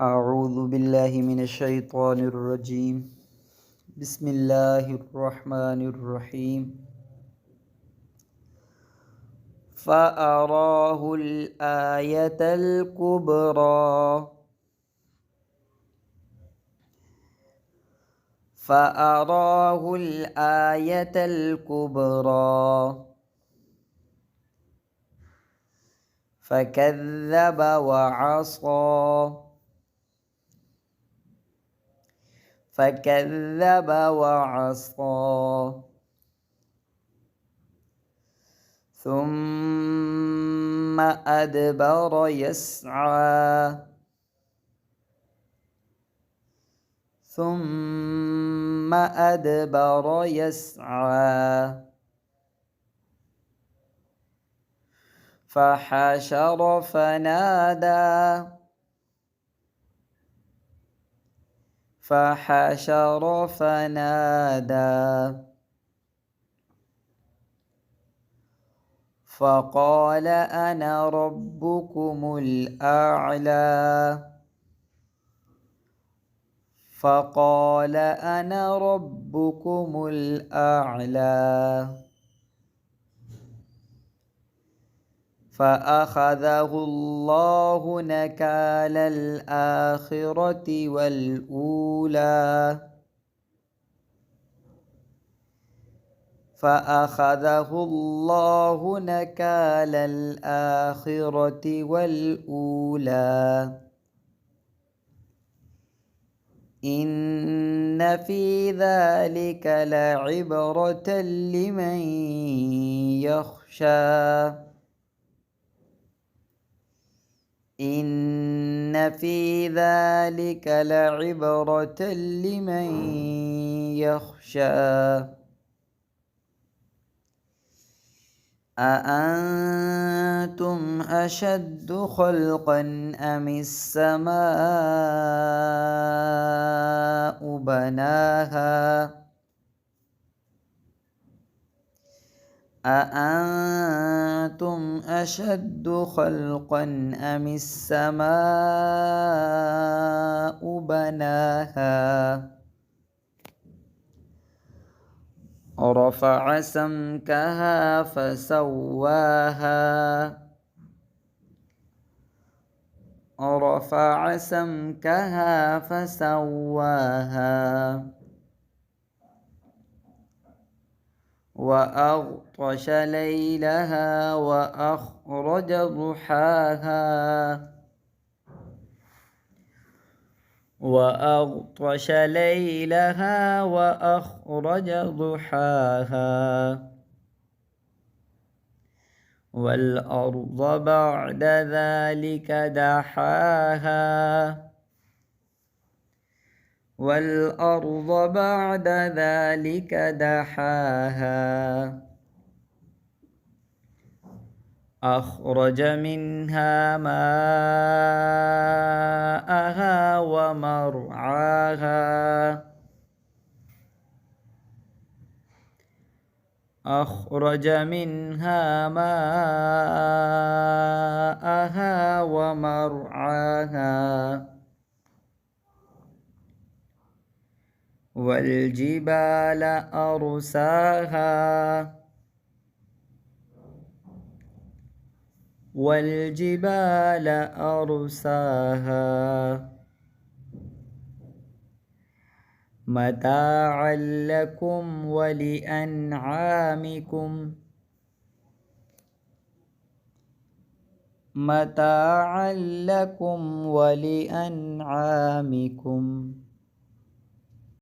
أعوذ بالله من الشيطان الرجيم. بسم الله الرحمن الرحيم. فأراه الآية الكبرى فأراه الآية الكبرى فكذب وعصى ثم أدبر يسعى فحشر فنادى فقال أنا ربكم الأعلى فأخذه الله نكال الآخرة والأولى إن في ذلك لعبرة لمن يخشى أأنتم أشد خلقا أم السماء بناها رفع سمكها فسواها وأغطش ليلها وأخرج ضحاها والأرض بعد ذلك دحاها أخرج منها ماءها ومرعاها والجبال أرساها متاعا لكم ولأنعامكم